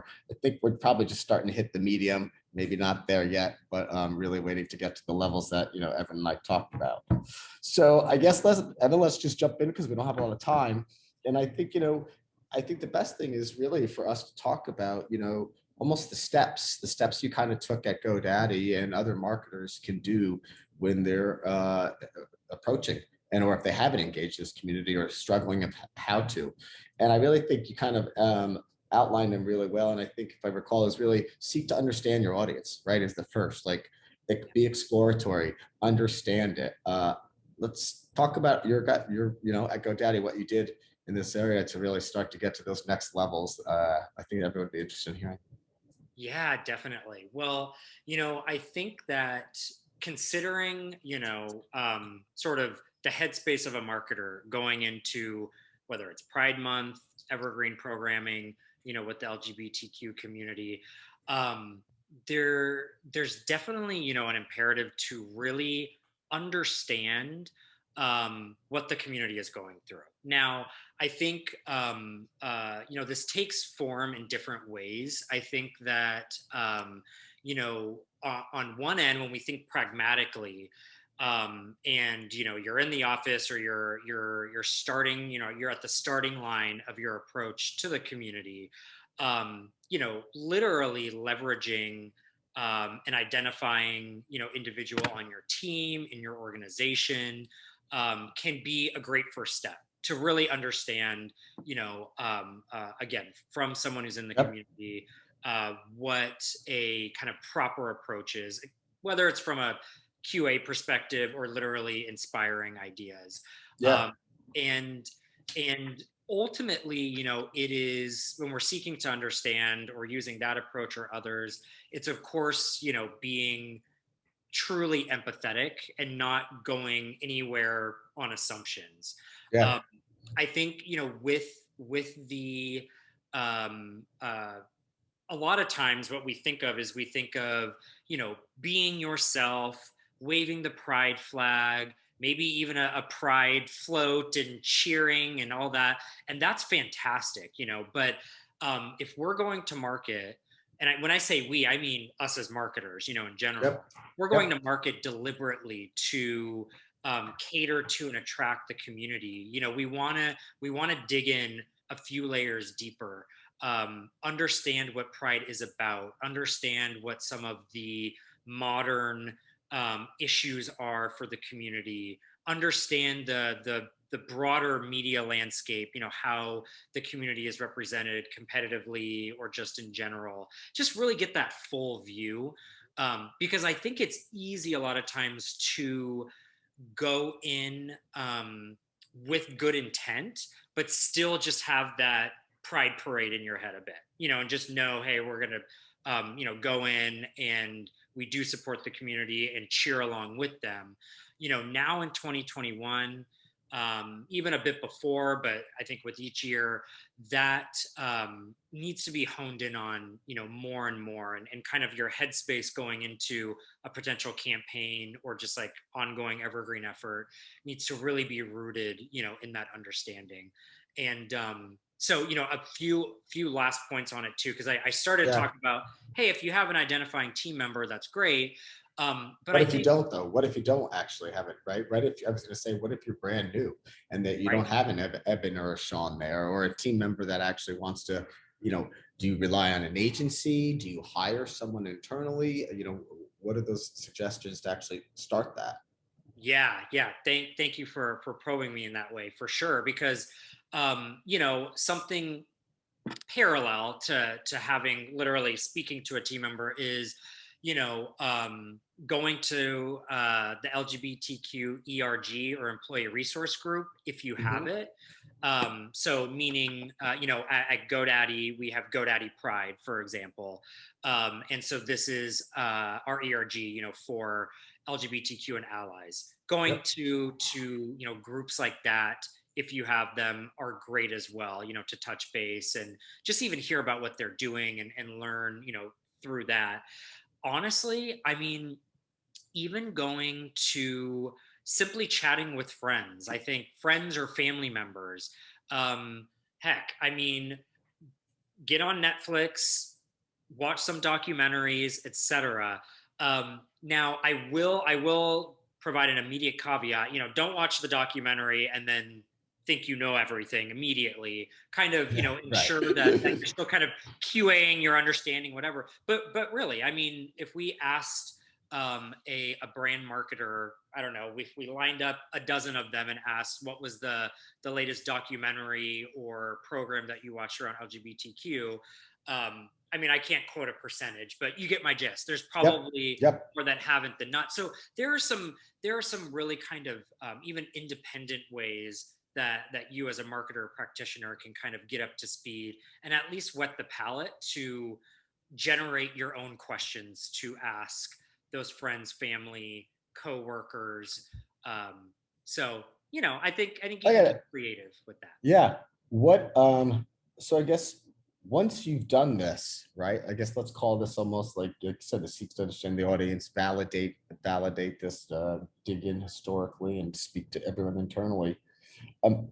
more. I think we're probably just starting to hit the medium, maybe not there yet, but really waiting to get to the levels that, Evan and I talked about. So I guess let's just jump in because we don't have a lot of time. And I think, I think the best thing is really for us to talk about, almost the steps you kind of took at GoDaddy and other marketers can do when they're approaching or if they haven't engaged this community or struggling of how to. And I really think you kind of outlined them really well. And I think if I recall is really seek to understand your audience, right? Is the first, like be exploratory, understand it. Let's talk about your at GoDaddy, what you did in this area to really start to get to those next levels. I think everyone would be interested in hearing. Yeah, definitely. Well, I think that considering, sort of the headspace of a marketer going into whether it's Pride Month, evergreen programming, with the LGBTQ community, um, there's definitely, an imperative to really understand what the community is going through. Now, I think this takes form in different ways. I think that on one end, when we think pragmatically, and you're in the office or you're starting, you're at the starting line of your approach to the community, literally leveraging and identifying individual on your team, in your organization, can be a great first step to really understand, again, from someone who's in the Yep. community, what a kind of proper approach is, whether it's from a QA perspective or literally inspiring ideas. Yeah. Um, and and ultimately, it is when we're seeking to understand or using that approach or others, it's of course, being truly empathetic and not going anywhere on assumptions. Yeah. Um, I think with the a lot of times what we think of is we think of being yourself, waving the pride flag, maybe even a pride float and cheering and all that, and that's fantastic, but if we're going to market, and when I say we, I mean us as marketers, in general, Yep. we're going Yep. to market deliberately to cater to and attract the community. We want to dig in a few layers deeper, understand what pride is about, understand what some of the modern issues are for the community, understand the broader media landscape, how the community is represented competitively or just in general. Just really get that full view, because I think it's easy a lot of times to go in with good intent, but still just have that pride parade in your head a bit, and just know, hey, we're going to, go in and we do support the community and cheer along with them. Now in 2021, even a bit before, but I think with each year, that needs to be honed in on, more and more, and kind of your headspace going into a potential campaign or just like ongoing evergreen effort needs to really be rooted, in that understanding. And so, a few last points on it too, because I started Yeah. talking about, hey, if you have an identifying team member, that's great. But What I if you think, don't though? What if you don't actually have it, right? Right. If I was going to say, what if you're brand new and that you right. don't have an Eben or a Sean there or a team member that actually wants to, do you rely on an agency? Do you hire someone internally? What are those suggestions to actually start that? Yeah. Thank you for probing me in that way, for sure, because something parallel to having literally speaking to a team member is, going to the LGBTQ ERG or employee resource group if you have Hmm. it. So meaning, at GoDaddy, we have GoDaddy Pride, for example. And so this is our ERG, for LGBTQ and allies. Going Yep. to groups like that, if you have them, are great as well, to touch base and just even hear about what they're doing and learn, through that. Honestly, I mean, even going to simply chatting with friends, I think friends or family members, heck, I mean, get on Netflix, watch some documentaries, etc. Now, I will provide an immediate caveat. Don't watch the documentary and then think you know everything immediately. Kind of, Yeah, right. ensure that you're still kind of QAing your understanding, whatever. But really, I mean, if we asked a brand marketer, I don't know, if we lined up a dozen of them and asked what was the latest documentary or program that you watched around LGBTQ. I mean, I can't quote a percentage, but you get my gist. There's Yep. probably Yep. more that haven't than not. So there are some really kind of even independent ways that you as a marketer or practitioner can kind of get up to speed and at least whet the palate to generate your own questions to ask those friends, family, coworkers. Um, so I think you I can got get it. creative with that. Yeah. So I guess once you've done this, right? I guess let's call this almost like you said, the seeks to understand the audience, validate this, dig in historically and speak to everyone internally. Um,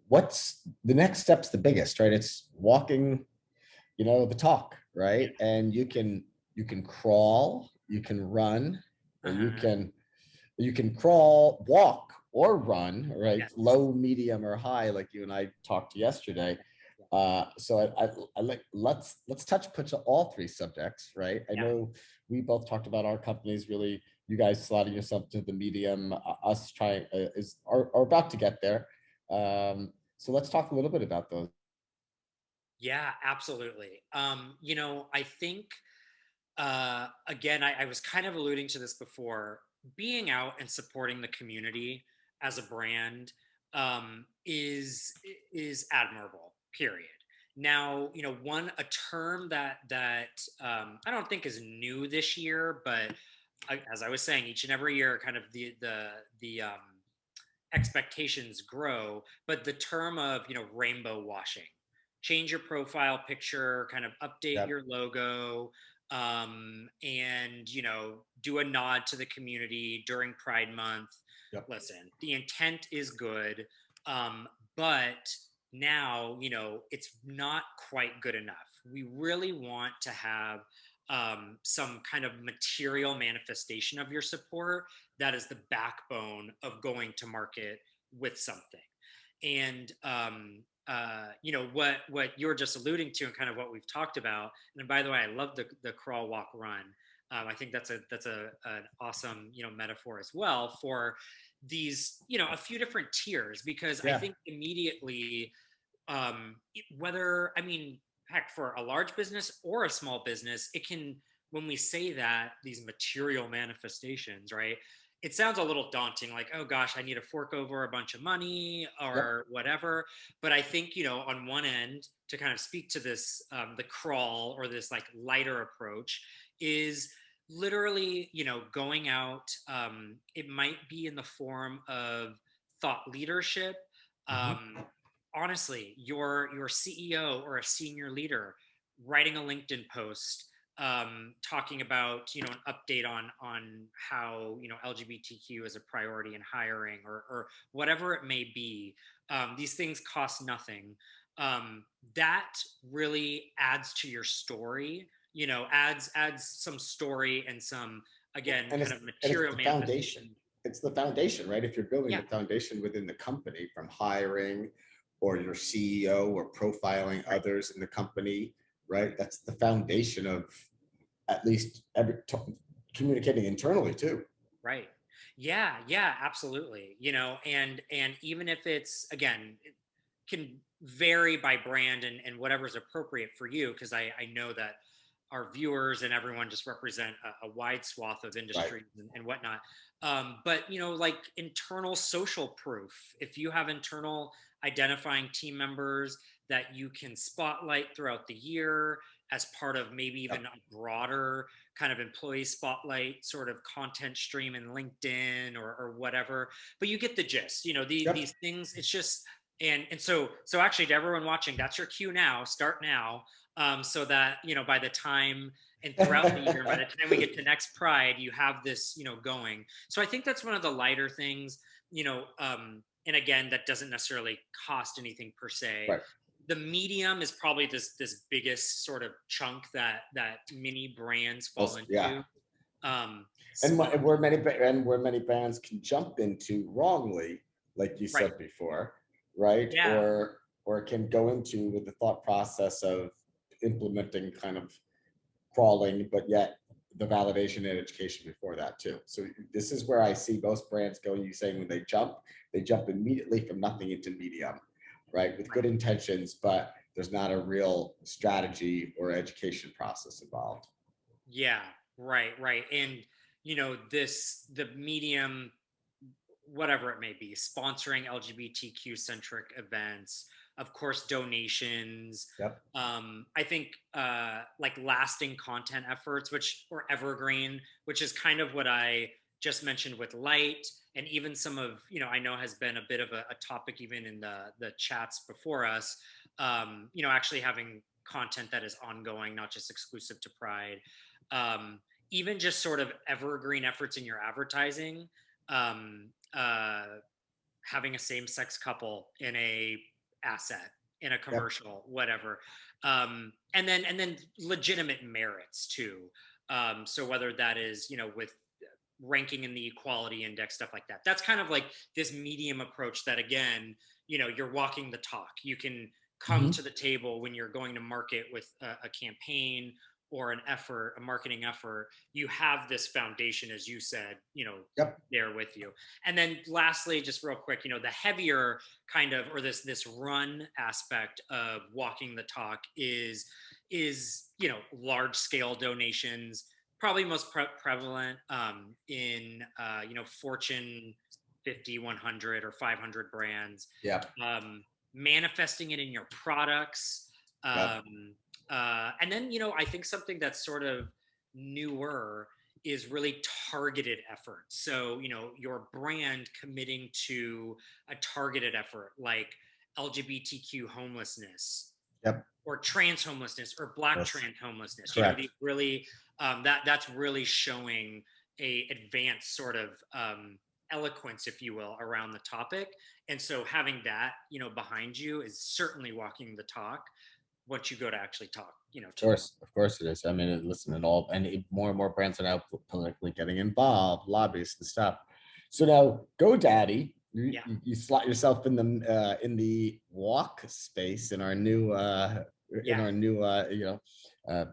what's the next step's the biggest, right? It's walking, the talk, Yeah. right? And you can crawl, you can run, or you Uh-huh. can crawl, walk, or run, right? Yes. Low, medium, or high, like you and I talked yesterday. Yeah. So I like let's touch pitch all three subjects, right? I Yeah. know we both talked about our companies really. You guys slotting yourself to the medium. Us trying are about to get there. So let's talk a little bit about those. Yeah, absolutely. I think again, I was kind of alluding to this before. Being out and supporting the community as a brand is admirable. Period. Now, a term that I don't think is new this year, but as I was saying, each and every year, kind of the expectations grow. But the term of rainbow washing, change your profile picture, kind of update Yep. your logo, and do a nod to the community during Pride Month. Yep. Listen, the intent is good, but now it's not quite good enough. We really want to have some kind of material manifestation of your support that is the backbone of going to market with something. And what you're just alluding to, and kind of what we've talked about. And by the way, I love the crawl, walk, run. I think that's an awesome metaphor as well for these a few different tiers, because I Yeah. think immediately, whether, I mean, heck, for a large business or a small business, it can, when we say that, these material manifestations, right, it sounds a little daunting, like, oh gosh, I need to fork over a bunch of money Yep. or whatever. But I think, on one end, to kind of speak to this, the crawl, or this like lighter approach, is literally going out. It might be in the form of thought leadership. Mhm. Honestly, your CEO or a senior leader writing a LinkedIn post, talking about an update on how LGBTQ is a priority in hiring, or whatever it may be. These things cost nothing. That really adds to your story. Adds some story and some, again, and kind it's of and it's material the foundation. manifestation. It's the foundation, right? If you're building Yeah. the foundation within the company from hiring or your CEO or profiling Right. others in the company, right? That's the foundation of at least communicating internally too. Right. Yeah, yeah, absolutely. And even if it's, again, it can vary by brand and whatever's appropriate for you, because I know that our viewers and everyone just represent a wide swath of Right. industries and whatnot. But like internal social proof, if you have internal identifying team members that you can spotlight throughout the year as part of maybe even Yep. a broader kind of employee spotlight sort of content stream in LinkedIn or whatever. But you get the gist. Yep. These things. It's just, and so actually, to everyone watching, that's your cue now. Start now, so that by the time and throughout the year, by the time we get to next Pride, you have this going. So I think that's one of the lighter things. And again, that doesn't necessarily cost anything per se. Right. the medium is probably this biggest sort of chunk that many brands fall Yeah. into. Um, And small, where many bands can jump into wrongly, like you right? said before, right? Yeah, Or can go into with the thought process of implementing kind of crawling, but yet the validation and education before that too. So this is where I see most brands going. You saying when they jump immediately from nothing into medium, right? With right. good intentions, but there's not a real strategy or education process involved. Yeah, right. And the medium, whatever it may be, sponsoring LGBTQ centric events, of course, donations. Yep. I think like lasting content efforts, which or evergreen, which is kind of what I just mentioned with light, and even some of I know has been a bit of a topic even in the chats before us. Actually having content that is ongoing, not just exclusive to Pride. Um, Even just sort of evergreen efforts in your advertising. Um, uh, Having a same-sex couple in a asset, in a Yep. commercial, whatever, and then legitimate merits too. So whether that is with ranking in the equality index, stuff like that, that's kind of like this medium approach that, again, you're walking the talk. You can come Mhm. to the table when you're going to market with a campaign or an effort, a marketing effort. You have this foundation, as you said, Yep. there with you. And then lastly, just real quick, the heavier kind of, or this run aspect of walking the talk is large scale donations, probably most prevalent in Fortune 50, 100, or 500 brands. Yep. Manifesting it in your products. Yep. And then I think something that's sort of newer is really targeted efforts. So your brand committing to a targeted effort like LGBTQ homelessness, Yep. or trans homelessness, or Black Yes. trans homelessness. Correct. These really that's really showing a advanced sort of eloquence, if you will, around the topic. And so having that behind you is certainly walking the talk once you go to actually talk to the market. Of course it is. I mean, listen, more and more brands are now politically getting involved, lobbyists and stuff. So now GoDaddy, Yeah, you slot yourself in the walk space in yeah. our new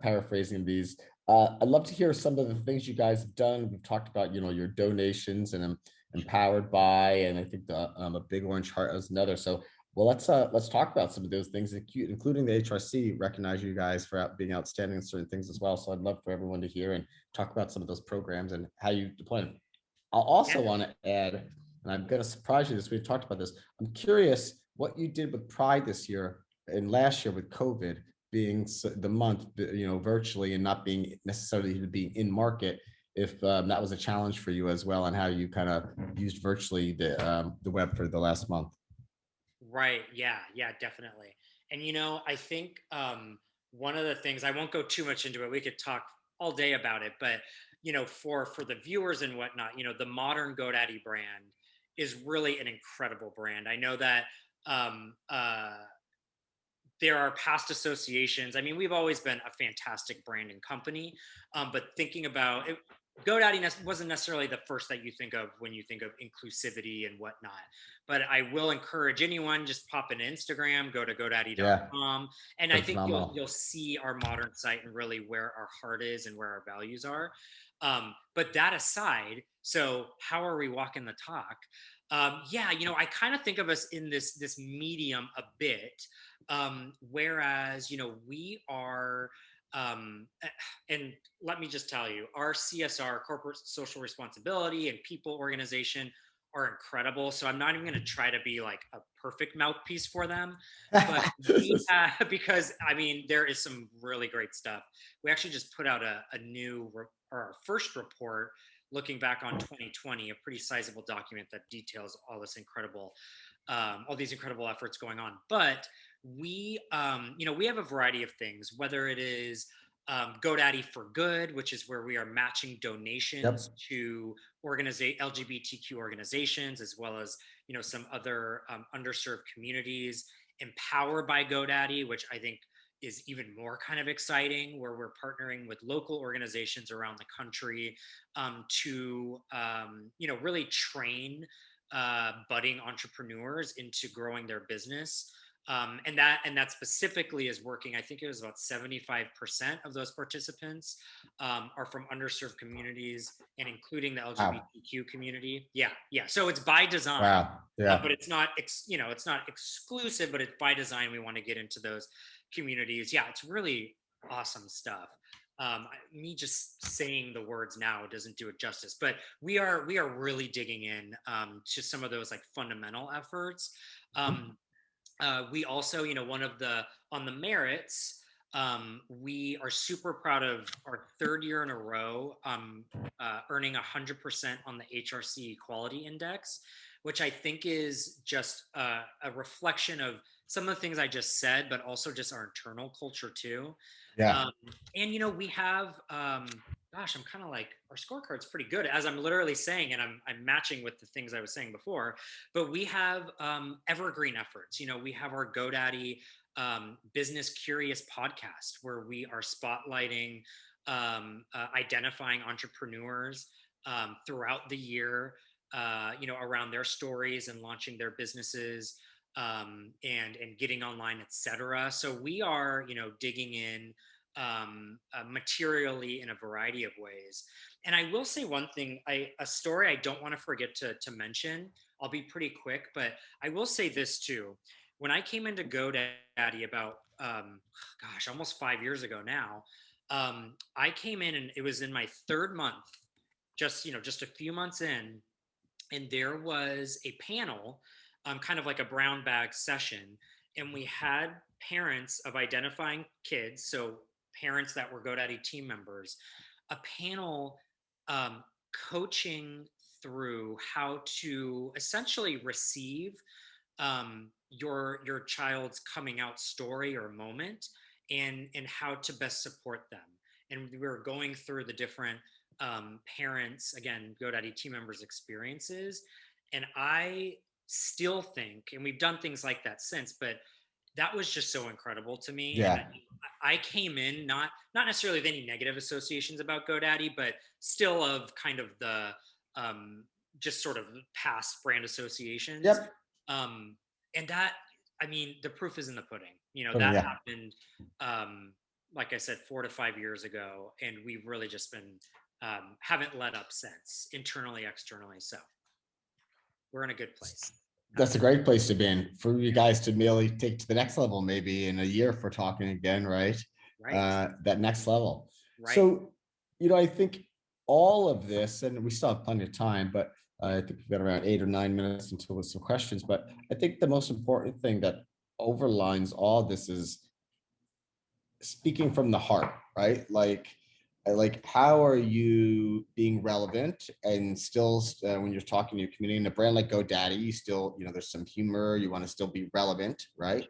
paraphrasing these. I'd love to hear some of the things you guys have done. We've talked about your donations, and I'm empowered by, and I think a big orange heart is another. So well, let's talk about some of those things, including the HRC. Recognize you guys for being outstanding in certain things as well. So I'd love for everyone to hear and talk about some of those programs and how you deploy them. I'll Yeah. also want to add, and I'm going to surprise you this. We've talked about this. I'm curious what you did with Pride this year and last year with COVID being the month, virtually, and not being necessarily to be in market. If that was a challenge for you as well, and how you kind of used virtually the web for the last month. Right. Yeah, definitely. And I think one of the things, I won't go too much into it. We could talk all day about it, but for the viewers and whatnot, the modern GoDaddy brand is really an incredible brand. I know that um, uh, there are past associations. I mean, we've always been a fantastic branding company, but thinking about it, GoDaddy wasn't necessarily the first that you think of when you think of inclusivity and whatnot. But I will encourage anyone, just pop in Instagram, go to Yeah, GoDaddy.com, and I been think phenomenal. you'll see our modern site and really where our heart is and where our values are. But that aside, so how are we walking the talk? Yeah, I kind of think of us in this medium a bit, whereas we are and let me just tell you, our CSR, corporate social responsibility, and people organization are incredible. So I'm not even going to try to be like a perfect mouthpiece for them, but we because I mean there is some really great stuff. We actually just put out a new or our first report looking back on 2020, a pretty sizable document that details all these incredible efforts going on. But we have a variety of things, whether it is GoDaddy for Good, which is where we are matching donations Yep. to LGBTQ organizations, as well as some other underserved communities. Empowered by GoDaddy, which I think is even more kind of exciting, where we're partnering with local organizations around the country to really train budding entrepreneurs into growing their business. And that specifically is working. I think it was about 75% of those participants are from underserved communities, and including the Wow. LGBTQ community. Yeah, yeah. So it's by design, Wow. Yeah. but it's not it's not exclusive, but it's by design. We want to get into those communities. Yeah, it's really awesome stuff. Me just saying the words now doesn't do it justice, but we are really digging in to some of those like fundamental efforts. Mhm. We also, one of the on the merits, we are super proud of our third year in a row earning 100% on the HRC Equality Index, which I think is just a reflection of some of the things I just said, but also just our internal culture too. Yeah. Um, and we have, gosh, I'm kind of like our scorecard's pretty good as I'm literally saying, and I'm matching with the things I was saying before. But we have evergreen efforts. We have our GoDaddy Business Curious podcast, where we are spotlighting, identifying entrepreneurs throughout the year, around their stories and launching their businesses, and getting online, etc. So we are, digging in materially in a variety of ways. And I will say one thing, a story I don't want to forget to mention. I'll be pretty quick, but I will say this too. When I came into GoDaddy about, almost 5 years ago now, I came in and it was in my third month, just a few months in, and there was a panel, kind of like a brown bag session, and we had parents of identifying kids, so parents that were GoDaddy team members, a panel um, coaching through how to essentially receive your child's coming out story or moment, and how to best support them. And we were going through the different parents, again, GoDaddy team members' experiences. And I still think, and we've done things like that since, but that was just so incredible to me. And Yeah. I came in not necessarily with any negative associations about GoDaddy, but still of kind of the um, just sort of past brand associations. Yep. Um, and that, I mean, the proof is in the pudding. Oh, That yeah. happened, like I said, 4 to 5 years ago, and we've really just been haven't let up since, internally, externally. So we're in a good place. That's a great place to be in for you guys to merely take to the next level, maybe in a year if we're talking again, right? Right. That next level. Right. So, I think all of this, and we still have plenty of time, but I think we've got around 8 or 9 minutes until with some questions. But I think the most important thing that overlines all this is speaking from the heart, right? Like how are you being relevant and still when you're talking to your community in a brand like GoDaddy, you still, there's some humor, you want to still be relevant, right?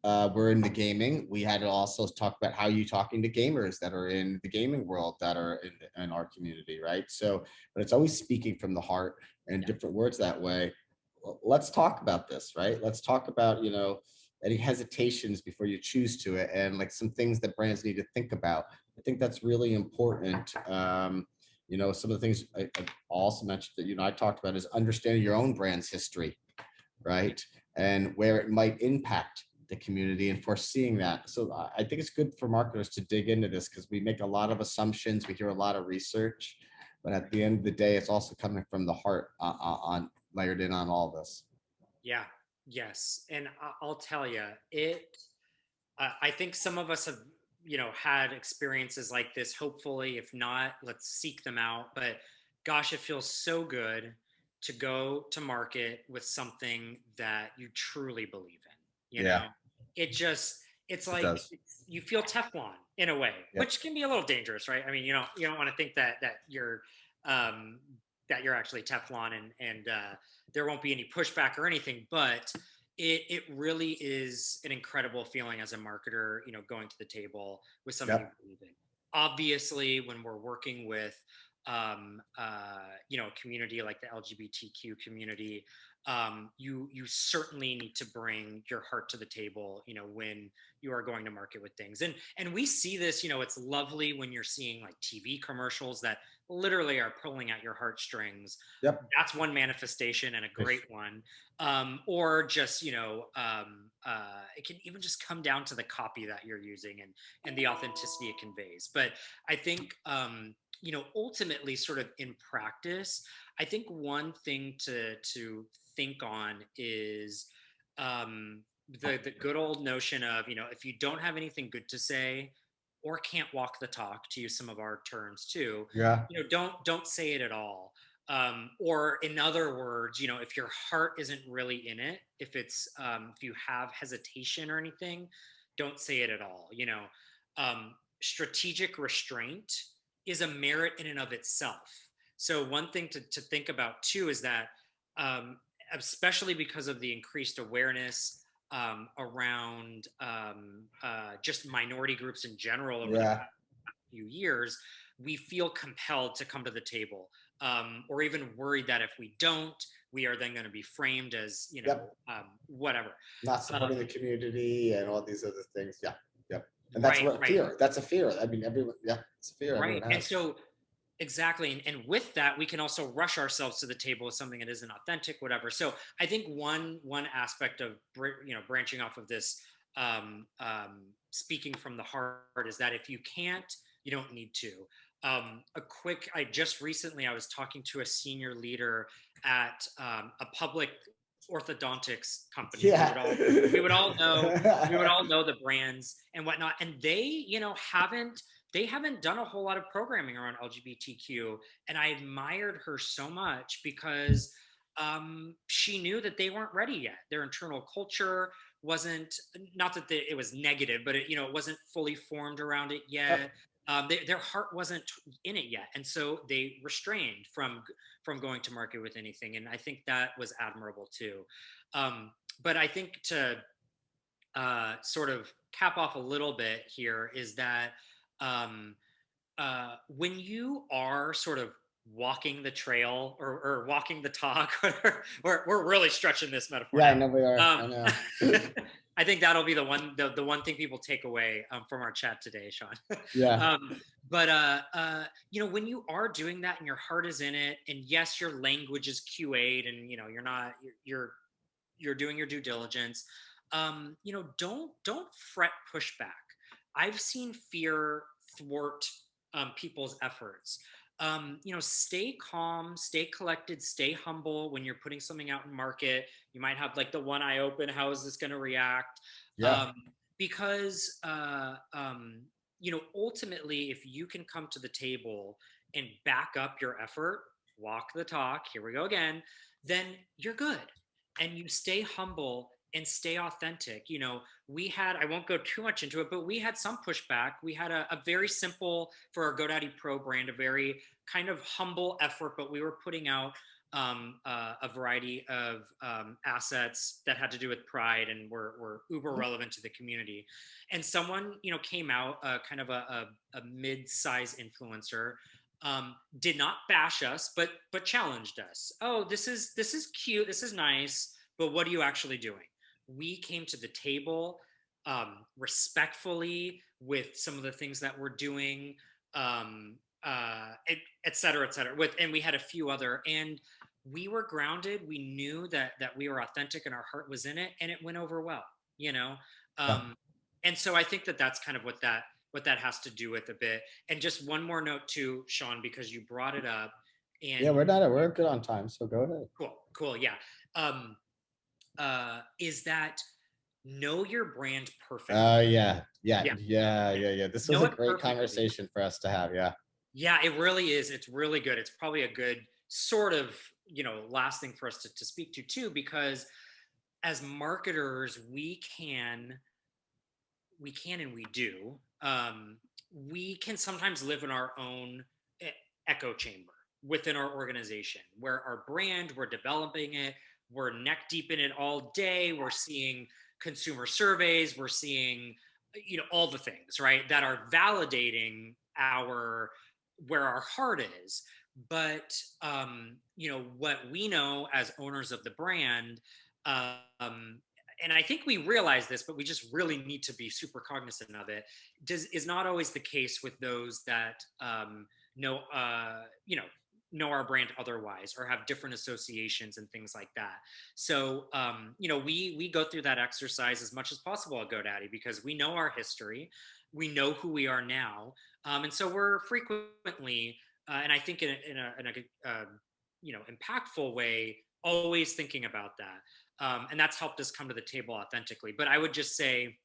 We're in the gaming. We had to also talk about how you talking to gamers that are in the gaming world that are in our community, right? So, but it's always speaking from the heart and different words that way. Let's talk about this, right? Let's talk about, any hesitations before you choose to it, and like some things that brands need to think about. I think that's really important. Some of the things I also mentioned that, I talked about is understanding your own brand's history, right? And where it might impact the community and foreseeing that. So I think it's good for marketers to dig into this because we make a lot of assumptions, we hear a lot of research, but at the end of the day, it's also coming from the heart on layered in on all this. Yeah. Yes. And I'll tell you, I think some of us have, had experiences like this. Hopefully, if not, let's seek them out. But gosh, it feels so good to go to market with something that you truly believe in. Yeah, It's it like does. you feel Teflon in a way, Yep. which can be a little dangerous, right? I mean, you don't want to think um, that you're actually Teflon, and there won't be any pushback or anything, but it really is an incredible feeling as a marketer, going to the table with something you Yep. believe in. Obviously, when we're working with, a community like the LGBTQ community, you certainly need to bring your heart to the table, when you are going to market with things. And we see this, it's lovely when you're seeing like TV commercials that literally are pulling at your heartstrings. Yep. That's one manifestation and a great one. Or just, it can even just come down to the copy that you're using and the authenticity it conveys. But I think, ultimately, sort of in practice, I think one thing to think on is, the good old notion of, if you don't have anything good to say or can't walk the talk, to use some of our terms too, Yeah. don't say it at all. Or in other words, if your heart isn't really in it, if you have hesitation or anything, don't say it at all. Strategic restraint is a merit in and of itself. So one thing to think about too is that, um, especially because of the increased awareness, around, just minority groups in general over the Yeah. past few years, we feel compelled to come to the table, or even worried that if we don't, we are then going to be framed as, Yep. whatever. Not Um, supporting the community and all these other things. Yeah. Yep. And that's right, what right, fear. That's a fear. I mean, everyone. Yeah, it's a fear everyone right. And has. so, exactly. And with that, we can also rush ourselves to the table with something that isn't authentic, whatever. So I think one aspect of, branching off of this, speaking from the heart, is that if you can't, you don't need to. I just recently, I was talking to a senior leader at, a public orthodontics company. We Yeah. would all we would all know we would all know the brands and whatnot, and they haven't done a whole lot of programming around LGBTQ. And I admired her so much because, she knew that they weren't ready yet. Their internal culture wasn't, not that it was negative, but it wasn't fully formed around it yet. Yep. Their heart wasn't in it yet. And so they restrained from going to market with anything. And I think that was admirable too. But I think to, sort of cap off a little bit here is that, um, when you are sort of walking the trail, or walking the talk, we're really stretching this metaphor Yeah, I now. know we are. I Um, know. I think that'll be the one thing people take away, from our chat today, Sean. Yeah. um, but when you are doing that and your heart is in it, and yes, your language is QA'd, and you're not you're doing your due diligence. Don't fret pushback. I've seen fear thwart, people's efforts. Stay calm, stay collected, stay humble when you're putting something out in market. You might have like the one eye open. How is this going to react? Yeah. Um, because, ultimately, if you can come to the table and back up your effort, walk the talk. Here we go again. Then you're good, and you stay humble and stay authentic. I won't go too much into it, but we had some pushback. We had a very simple, for our GoDaddy Pro brand, a very kind of humble effort, but we were putting out, a variety of, assets that had to do with pride and were uber relevant to the community. And someone, came out, kind of a mid-size influencer, did not bash us, but challenged us. Oh, this is cute, this is nice, but what are you actually doing? We came to the table, respectfully, with some of the things that we're doing, et cetera, et cetera. And we had a few other, and we were grounded. We knew that we were authentic and our heart was in it, and it went over well. You know, Yeah. um, and so I think that's kind of what that has to do with a bit. And just one more note too, Sean, because you brought it up, Yeah, and we're good on time, so go ahead. cool, yeah. Um, is that know your brand perfectly. Yeah. Yeah. Yeah, Yeah. yeah. Yeah. Yeah. This was Know a it great perfectly. conversation for us to have. Yeah. Yeah, it really is. It's really good. It's probably a good sort of, last thing for us to speak to too, because as marketers, we can and we do. We can sometimes live in our own echo chamber within our organization, where our brand, we're developing it, we're neck deep in it all day, we're seeing consumer surveys, we're seeing, all the things, right, that are validating our where our heart is. But what we know as owners of the brand, and I think we realize this, but we just really need to be super cognizant of it. Is not always the case with those that know know our brand otherwise, or have different associations and things like that. So we go through that exercise as much as possible at GoDaddy, because we know our history, we know who we are now, and so we're frequently, and I think in a impactful way, always thinking about that, and that's helped us come to the table authentically. But I would just say,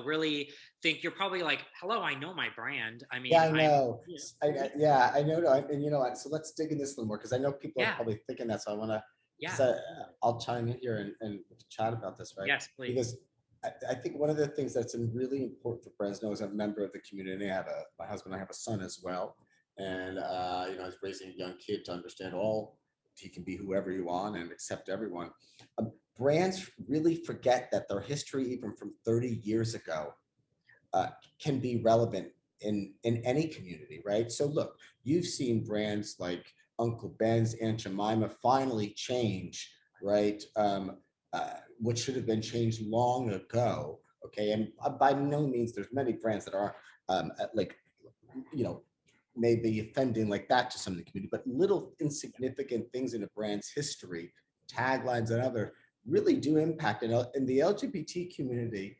really think, you're probably like, hello, I know my brand. I Yeah, mean, I know. you know, Yeah, I know. And you know what? So let's dig in this a little more, because I know people are yeah, probably thinking that. So I want to, yeah, because I'll chime in here and chat about this, right? yes, please. Because I think one of the things that's really important for brands, know, as a member of the community. My husband, I have a son as well, and he's raising a young kid to understand all. He can be whoever you want and accept everyone. Brands really forget that their history, even from 30 years ago, uh, can be relevant in any community, right? So look, you've seen brands like Uncle Ben's, Aunt Jemima finally change, right? What should have been changed long ago. Okay, and by no means there's many brands that are like, you know, maybe offending like that to some of the community, but little insignificant things in a brand's history, taglines and other, really do impact. And in the LGBT community,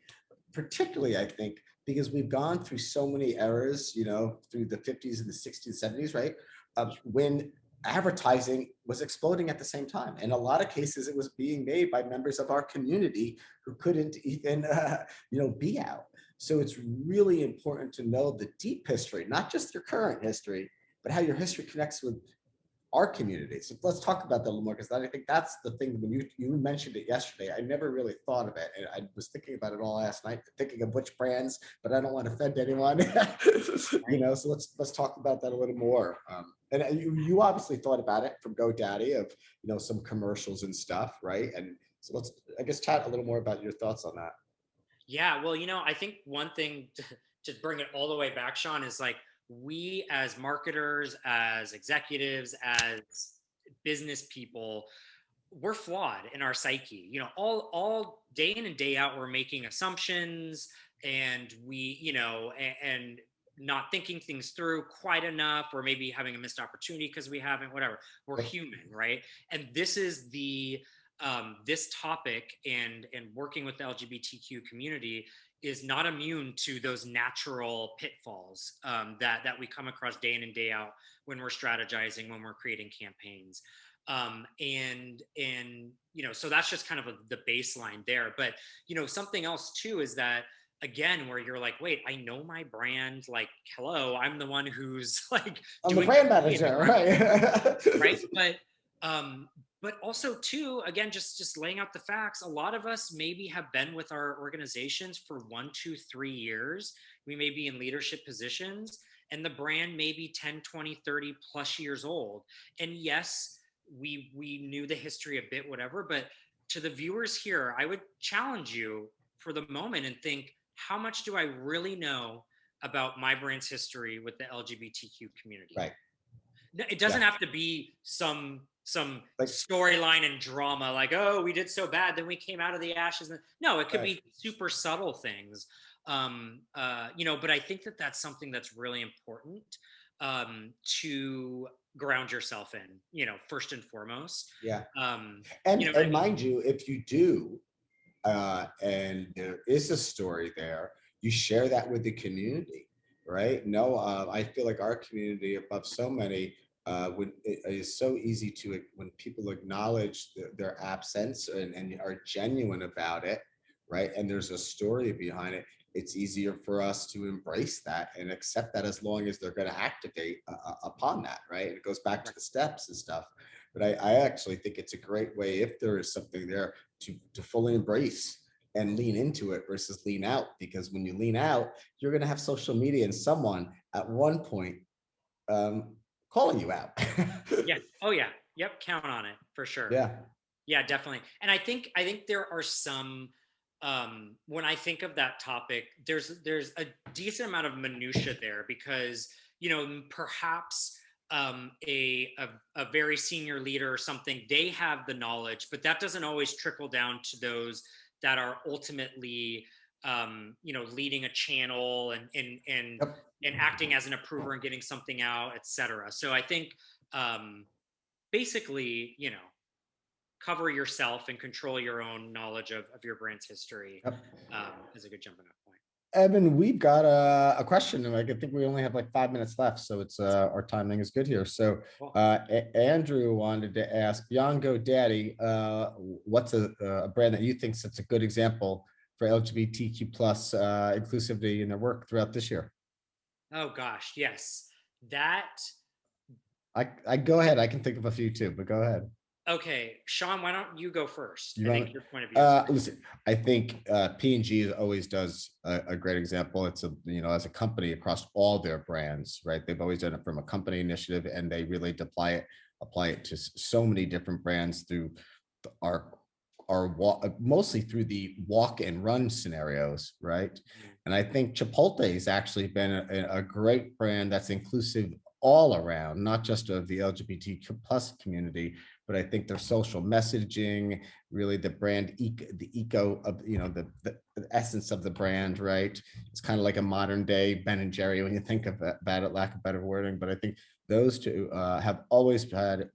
particularly, I think, because we've gone through so many eras, through the 50s and the 60s, 70s, right? When advertising was exploding at the same time. In a lot of cases, it was being made by members of our community who couldn't even, be out. So it's really important to know the deep history, not just your current history, but how your history connects with our community. So let's talk about that a little more, because I think that's the thing. When you mentioned it yesterday, I never really thought of it, and I was thinking about it all last night, thinking of which brands, but I don't want to offend anyone. So let's talk about that a little more. And you obviously thought about it from GoDaddy, of some commercials and stuff, right? And so let's, I guess, chat a little more about your thoughts on that. Yeah, well, I think one thing to bring it all the way back, Sean, is like, we as marketers, as executives, as business people, we're flawed in our psyche. All day in and day out, we're making assumptions, and and not thinking things through quite enough, or maybe having a missed opportunity because we haven't, whatever. We're human, right? And this is this topic, and working with the LGBTQ community is not immune to those natural pitfalls, that we come across day in and day out when we're strategizing, when we're creating campaigns. So that's just kind of the baseline there. But something else too is that, again, where you're like, wait, I know my brand, like, hello, I'm the one who's like I'm the doing brand manager, right? right. But also too, again, just laying out the facts, a lot of us maybe have been with our organizations for 1, 2, 3 years. We may be in leadership positions, and the brand may be 10, 20, 30 plus years old. And yes, we knew the history a bit, whatever. But to the viewers here, I would challenge you for the moment and think, how much do I really know about my brand's history with the LGBTQ community? Right. It doesn't Yeah. have to be some Like, storyline and drama, like, oh, we did so bad, then we came out of the ashes. No, it could right. be super subtle things. But I think that that's something that's really important, to ground yourself in, first and foremost. Yeah. You And know what I and mean? mind you, if you do, and there is a story there, you share that with the community, right? No, I feel like our community, above so many, when it is so easy to, when people acknowledge their absence, and are genuine about it, right? And there's a story behind it. It's easier for us to embrace that and accept that, as long as they're going to activate upon that, right? It goes back to the steps and stuff. But I actually think it's a great way, if there is something there, to fully embrace and lean into it versus lean out. Because when you lean out, you're going to have social media and someone at one point, um, calling you out. Yeah. Oh yeah. Yep. Count on it for sure. Yeah. Yeah, definitely. And I think there are some, when I think of that topic, there's a decent amount of minutia there, because perhaps a very senior leader or something, they have the knowledge, but that doesn't always trickle down to those that are ultimately, leading a channel Yep. and acting as an approver and getting something out, etc. So I think, basically, cover yourself and control your own knowledge of your brand's history, Yep. is a good jumping off point. Evan, we've got a question, and I think we only have like 5 minutes left, so it's our timing is good here. So Cool. Andrew wanted to ask, beyond GoDaddy, what's a brand that you think sets a good example for LGBTQ plus inclusivity in their work throughout this year? Oh gosh, yes. That I go ahead. I can think of a few too, but go ahead. Okay, Sean, why don't you go first? You I want think your point of view is great. listen, I think P&G always does a great example. It's as a company across all their brands, right? They've always done it from a company initiative, and they really apply it to so many different brands through our mostly through the walk and run scenarios, right? Mhm. And I think Chipotle has actually been a great brand that's inclusive all around, not just of the LGBTQ plus community, but I think their social messaging, really the brand, the eco of, the essence of the brand, right? It's kind of like a modern day Ben and Jerry when you think of it, about it, lack of better wording. But I think those two have always had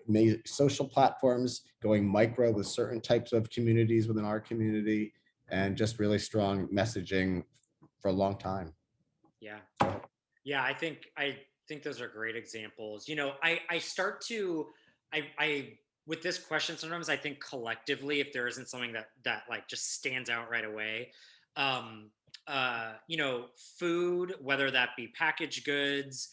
made social platforms going micro with certain types of communities within our community, and just really strong messaging for a long time. Yeah. Yeah, I think those are great examples. I start to I with this question, sometimes I think collectively, if there isn't something that like just stands out right away, um food, whether that be packaged goods,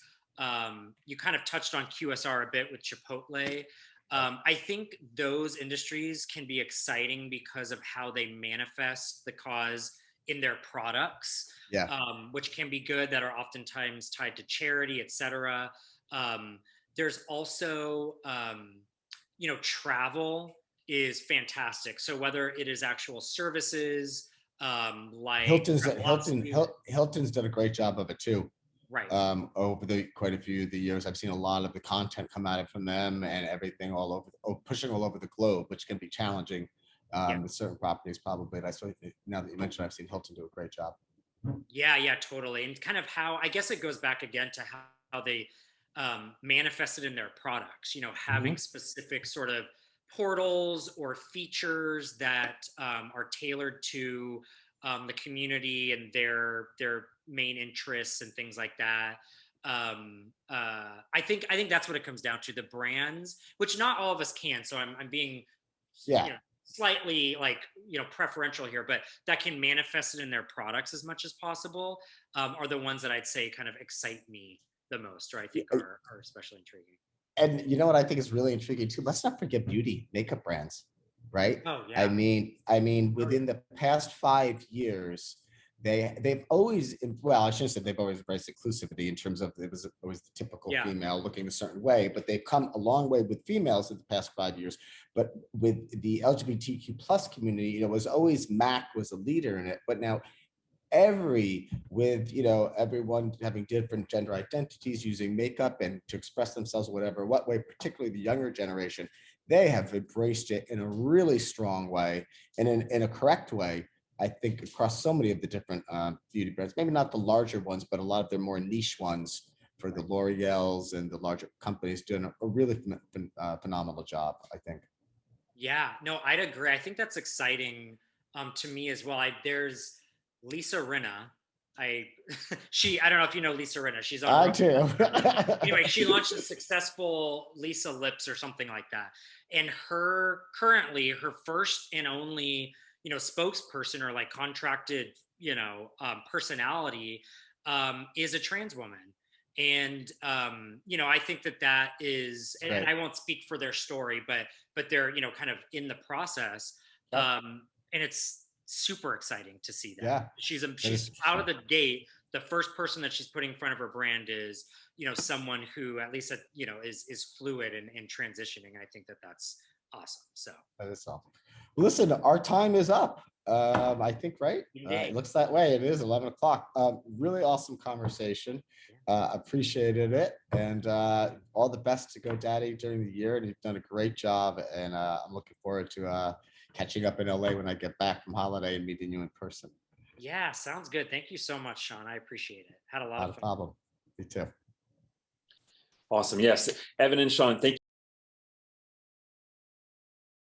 you kind of touched on QSR a bit with Chipotle. I think those industries can be exciting because of how they manifest the cause in their products, Yeah. which can be good, that are oftentimes tied to charity, etc. Um, there's also, travel is fantastic. So whether it is actual services, like Travelocity, Hilton's done a great job of it too. right? Over the quite a few of the years, I've seen a lot of the content come out from them, and everything all over, pushing all over the globe, which can be challenging Yeah, with certain properties probably. But I saw, now that you mentioned, I've seen Hilton do a great job. yeah, yeah, totally. And kind of how, I guess it goes back again to how they, manifested in their products. Having Mhm. specific sort of portals or features that, are tailored to, the community and their main interests and things like that. I think that's what it comes down to. The brands, which not all of us can. So I'm being, Yeah. slightly like, preferential here, but that can manifest it in their products as much as possible, are the ones that I'd say kind of excite me the most, or I think are especially intriguing. And you know what I think is really intriguing too? Let's not forget beauty, makeup brands, right? Oh I yeah. mean, Oh yeah. within the past 5 years, they've always, well, I shouldn't say they've always embraced inclusivity in terms of it was always the typical Yeah. female looking a certain way, but they've come a long way with females in the past 5 years. But with the LGBTQ plus community, it was always MAC was a leader in it, but now with everyone having different gender identities, using makeup and to express themselves whatever what way, particularly the younger generation, they have embraced it in a really strong way, and in a correct way, I think, across so many of the different beauty brands, maybe not the larger ones, but a lot of their more niche ones, for the L'Oreals and the larger companies, doing a really phenomenal job, I think. Yeah, no, I'd agree. I think that's exciting, to me as well. There's Lisa Rinna. I I don't know if you know Lisa Rinna. She's on I Roku. too. Anyway, she launched a successful Lisa Lips or something like that. And currently her first and only, spokesperson or like contracted, personality, is a trans woman. And, I think that is, It's and great. I won't speak for their story, but they're, kind of in the process. Yep. And it's super exciting to see that. Yeah, it She's is. out of the gate. The first person that she's putting in front of her brand is, someone who at least, is fluid and transitioning. I think that's awesome. So That is all. Listen, our time is up. I think, right? Indeed. It looks that way. It is 11 o'clock. Really awesome conversation. Appreciated it. And all the best to GoDaddy during the year. And you've done a great job. And I'm looking forward to catching up in LA when I get back from holiday and meeting you in person. Yeah, sounds good. Thank you so much, Sean. I appreciate it. Had a lot Not of a fun. problem. Me too. Awesome. Yes. Evan and Sean, thank